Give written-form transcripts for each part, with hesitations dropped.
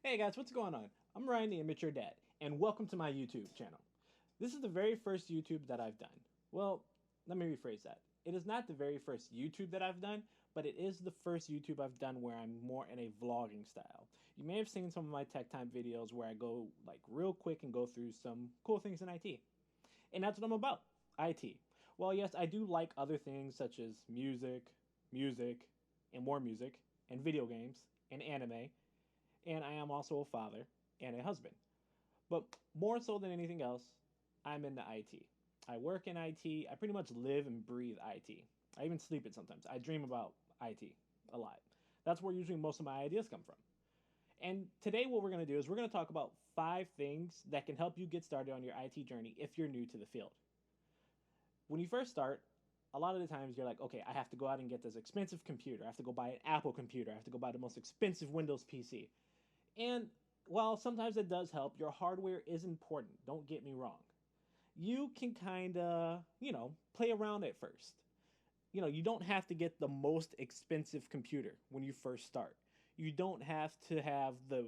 Hey guys, what's going on? I'm Ryan the Immature Dad, and welcome to my YouTube channel. This is the very first YouTube that I've done. Well, let me rephrase that. It is not the very first YouTube that I've done, but it is the first YouTube I've done where I'm more in a vlogging style. You may have seen some of my tech time videos where I go like real quick and go through some cool things in IT. And that's what I'm about, IT. Well, yes, I do like other things such as music, and more music, and video games, and anime, and I am also a father and a husband. But more so than anything else, I'm into IT. I work in IT. I pretty much live and breathe IT. I even sleep it sometimes. I dream about IT a lot. That's where usually most of my ideas come from. And today, what we're going to do is we're going to talk about 5 things that can help you get started on your IT journey if you're new to the field. When you first start, a lot of the times you're like, okay, I have to go out and get this expensive computer. I have to go buy an Apple computer. I have to go buy the most expensive Windows PC. And while sometimes it does help, your hardware is important. Don't get me wrong. You can kind of, play around at first. You don't have to get the most expensive computer when you first start. You don't have to have the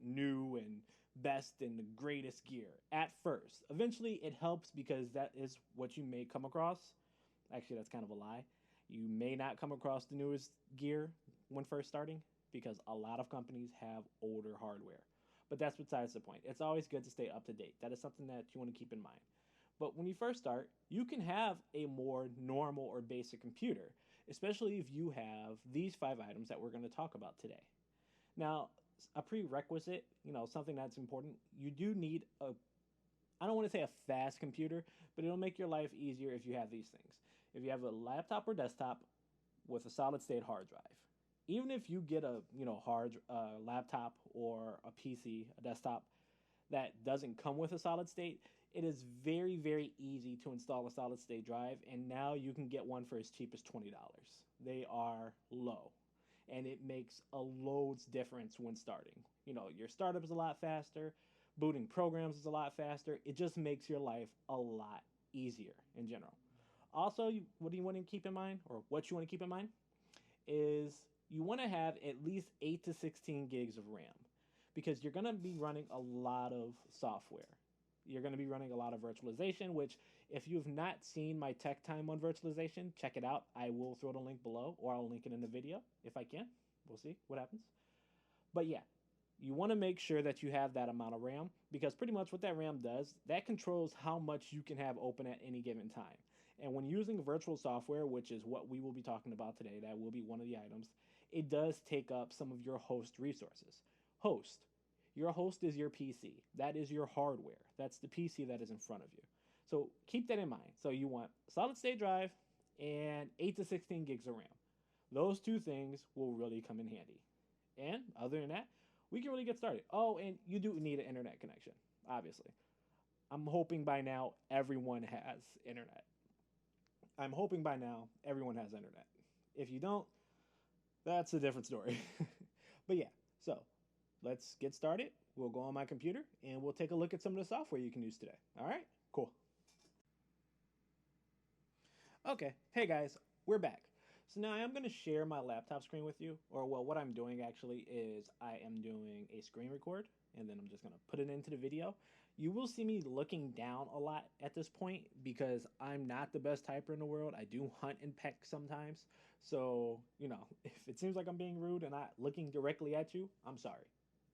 new and best and the greatest gear at first. Eventually, it helps because that is what you may come across. Actually, that's kind of a lie. You may not come across the newest gear when first starting because a lot of companies have older hardware. But that's besides the point. It's always good to stay up to date. That is something that you want to keep in mind. But when you first start, you can have a more normal or basic computer, especially if you have these 5 items that we're going to talk about today. Now, a prerequisite, something that's important, you do need I don't want to say a fast computer, but it'll make your life easier if you have these things. If you have a laptop or desktop with a solid state hard drive, even if you get a hard laptop or a PC, a desktop that doesn't come with a solid state, it is very easy to install a solid state drive, and now you can get one for as cheap as $20. They are low, and it makes a loads difference when starting. Your startup is a lot faster, booting programs is a lot faster. It just makes your life a lot easier in general. Also, what do you want to keep in mind, or what you want to keep in mind, is you want to have at least 8 to 16 gigs of RAM because you're going to be running a lot of software. You're going to be running a lot of virtualization, which, if you've not seen my tech time on virtualization, check it out. I will throw the link below, or I'll link it in the video if I can. We'll see what happens. But yeah, you want to make sure that you have that amount of RAM because pretty much what that RAM does, that controls how much you can have open at any given time. And when using virtual software, which is what we will be talking about today, that will be one of the items, it does take up some of your host resources. Host. Your host is your PC. That is your hardware. That's the PC that is in front of you. So keep that in mind. So you want solid state drive and 8 to 16 gigs of RAM. Those two things will really come in handy. And other than that, we can really get started. Oh, and you do need an internet connection, obviously. I'm hoping by now everyone has internet. I'm hoping by now everyone has internet. If you don't, that's a different story. But yeah, so let's get started. We'll go on my computer and we'll take a look at some of the software you can use today. All right, cool. Okay, hey guys, we're back. So now I am going to share my laptop screen with you, or well, what I'm doing actually is I am doing a screen record, and then I'm just going to put it into the video. You will see me looking down a lot at this point because I'm not the best typer in the world. I do hunt and peck sometimes. So, if it seems like I'm being rude and not looking directly at you, I'm sorry.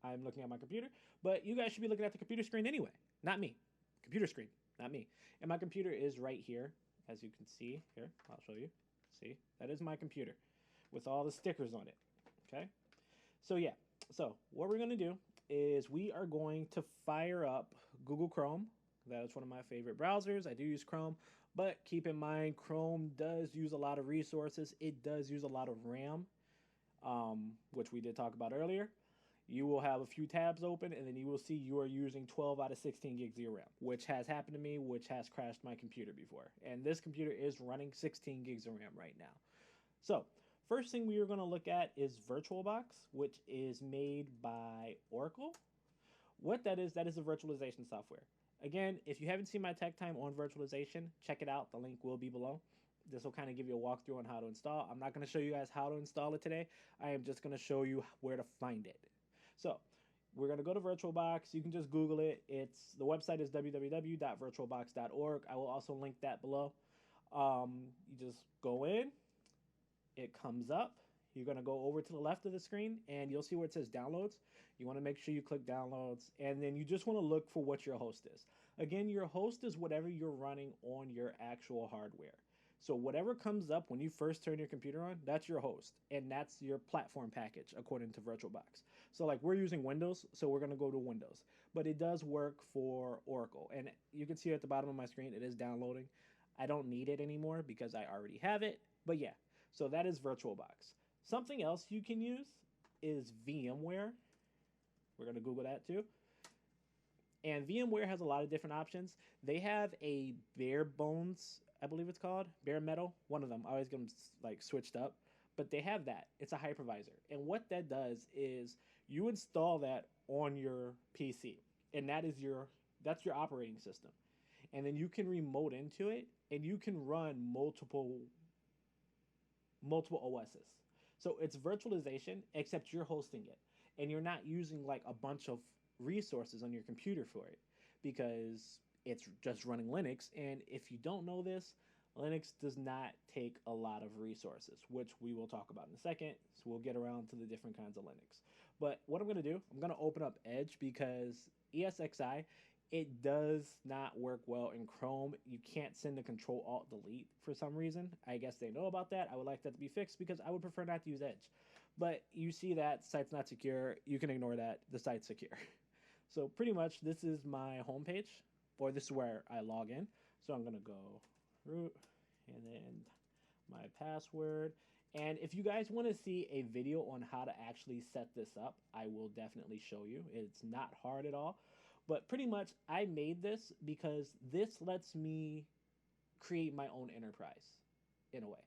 I'm looking at my computer, but you guys should be looking at the computer screen anyway, not me. Computer screen, not me. And my computer is right here, as you can see. Here, I'll show you. See, that is my computer with all the stickers on it. Okay, so yeah, so what we're going to do is we are going to fire up Google Chrome. That is one of my favorite browsers. I do use Chrome, but keep in mind Chrome does use a lot of resources. It does use a lot of RAM, which we did talk about earlier. You will have a few tabs open, and then you will see you are using 12 out of 16 gigs of your RAM, which has happened to me, which has crashed my computer before. And this computer is running 16 gigs of RAM right now. So, first thing we are going to look at is VirtualBox, which is made by Oracle. What that is a virtualization software. Again, if you haven't seen my tech time on virtualization, check it out. The link will be below. This will kind of give you a walkthrough on how to install. I'm not going to show you guys how to install it today. I am just going to show you where to find it. So We're going to go to VirtualBox. You can just Google it. The website is www.virtualbox.org. I will also link that below. You just go in, it comes up. You're going to go over to the left of the screen and you'll see where it says downloads. You want to make sure you click downloads, and then you just want to look for what your host is. Again, your host is whatever you're running on your actual hardware. So whatever comes up when you first turn your computer on, that's your host, and that's your platform package according to VirtualBox. So like we're using Windows, so we're going to go to Windows, but it does work for Oracle. And you can see at the bottom of my screen, it is downloading. I don't need it anymore because I already have it, but yeah, so that is VirtualBox. Something else you can use is VMware. We're going to Google that too. And VMware has a lot of different options. They have a bare bones, I believe it's called, bare metal, one of them. I always get them like switched up, but they have that. It's a hypervisor. And what that does is you install that on your PC, and that's your operating system. And then you can remote into it and you can run multiple OSs. So it's virtualization, except you're hosting it. And you're not using like a bunch of resources on your computer for it because it's just running Linux. And if you don't know this, Linux does not take a lot of resources, which we will talk about in a second. So we'll get around to the different kinds of Linux. But what I'm going to do, I'm going to open up Edge because ESXi, it does not work well in Chrome. You can't send the Control Alt Delete for some reason. I guess they know about that. I would like that to be fixed because I would prefer not to use Edge. But you see that site's not secure. You can ignore that. The site's secure. So pretty much this is my homepage, or this is where I log in. So I'm going to go root and then my password. And if you guys want to see a video on how to actually set this up, I will definitely show you. It's not hard at all. But pretty much I made this because this lets me create my own enterprise in a way.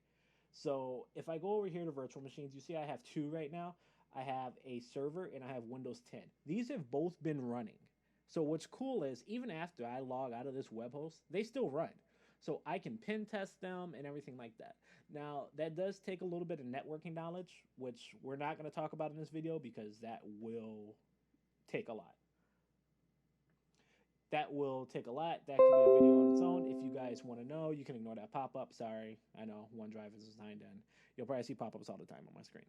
So if I go over here to virtual machines, you see I have two right now. I have a server and I have Windows 10. These have both been running. So what's cool is even after I log out of this web host, they still run. So I can pen test them and everything like that. Now, that does take a little bit of networking knowledge, which we're not going to talk about in this video because that will take a lot. That will take a lot. That could be a video on its own. If you guys want to know, you can ignore that pop-up. Sorry, I know OneDrive is assigned and you'll probably see pop-ups all the time on my screen.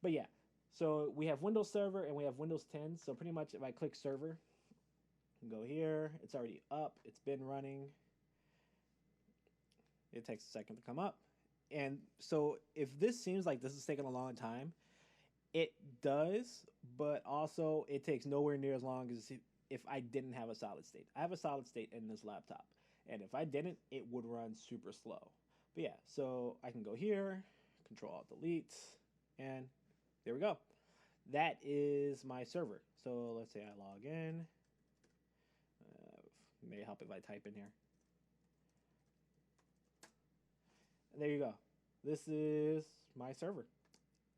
But yeah, so we have Windows Server and we have Windows 10. So pretty much if I click Server, go here, it's already up. It's been running. It takes a second to come up. And so if this seems like this is taking a long time, it does, but also it takes nowhere near as long as if I didn't have a solid state. I have a solid state in this laptop, and if I didn't, it would run super slow. But yeah, so I can go here, Control Alt Delete, and there we go. That is my server. So let's say I log in. May help if I type in here. And there you go. This is my server.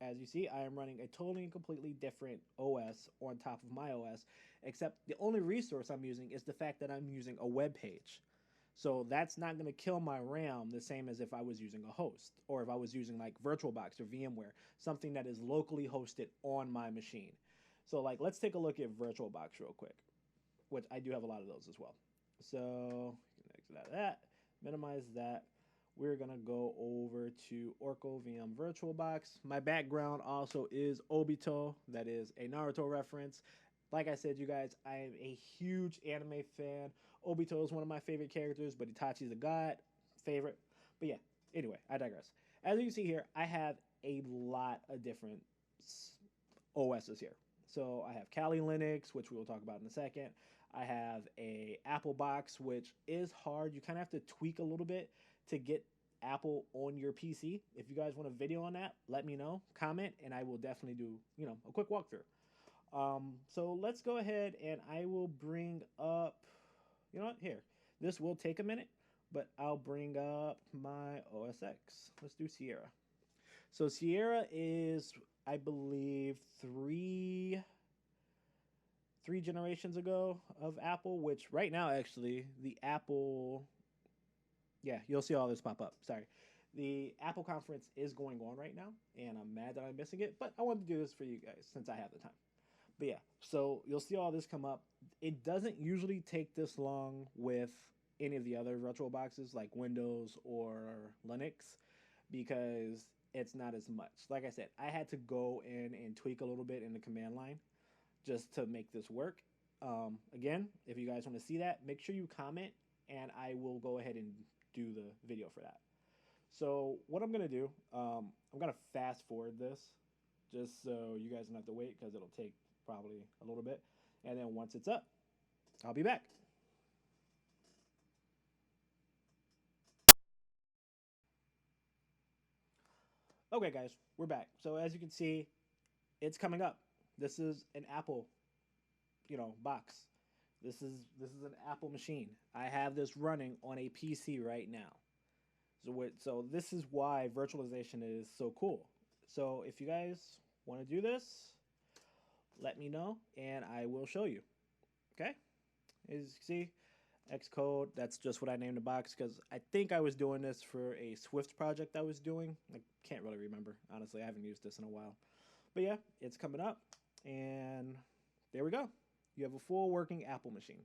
As you see, I am running a totally and completely different OS on top of my OS, except the only resource I'm using is the fact that I'm using a web page. So that's not going to kill my RAM the same as if I was using a host, or if I was using like VirtualBox or VMware, something that is locally hosted on my machine. So like, let's take a look at VirtualBox real quick, which I do have a lot of those as well. So exit out of that, minimize that. We're going to go over to Oracle VM VirtualBox. My background also is Obito. That is a Naruto reference. Like I said, you guys, I am a huge anime fan. Obito is one of my favorite characters, but Itachi's a god. Favorite. But yeah, anyway, I digress. As you can see here, I have a lot of different OSs here. So I have Kali Linux, which we will talk about in a second. I have a Apple box, which is hard. You kind of have to tweak a little bit to get Apple on your PC. If you guys want a video on that, let me know, comment, and I will definitely do, a quick walkthrough. So let's go ahead and I will bring up, here. This will take a minute, but I'll bring up my OS X. Let's do Sierra. So Sierra is, I believe, three generations ago of Apple, which right now, actually, the Apple... Yeah, you'll see all this pop up. Sorry. The Apple conference is going on right now, and I'm mad that I'm missing it, but I wanted to do this for you guys since I have the time. But yeah, so you'll see all this come up. It doesn't usually take this long with any of the other virtual boxes like Windows or Linux because it's not as much. Like I said, I had to go in and tweak a little bit in the command line just to make this work. Again, if you guys want to see that, make sure you comment and I will go ahead and do the video for that. So what I'm gonna do, I'm gonna fast forward this just so you guys don't have to wait because it'll take probably a little bit. And then once it's up, I'll be back. Okay, guys, we're back. So as you can see, it's coming up. This is an Apple, box. This is an Apple machine. I have this running on a PC right now. So this is why virtualization is so cool. So if you guys want to do this, let me know and I will show you. Okay? As you can see, Xcode, that's just what I named the box because I think I was doing this for a Swift project I was doing. I can't really remember. Honestly, I haven't used this in a while. But yeah, it's coming up and there we go. You have a full working Apple machine.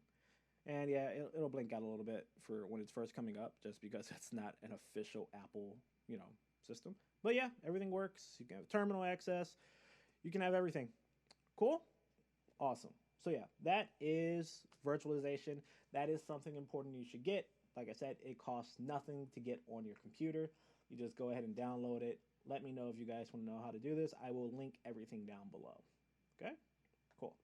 And yeah, it'll blink out a little bit for when it's first coming up just because it's not an official Apple, system. But yeah, everything works. You can have terminal access. You can have everything. Cool? Awesome. So yeah, that is virtualization. That is something important you should get. Like I said, it costs nothing to get on your computer. You just go ahead and download it. Let me know if you guys want to know how to do this. I will link everything down below. Okay? Cool.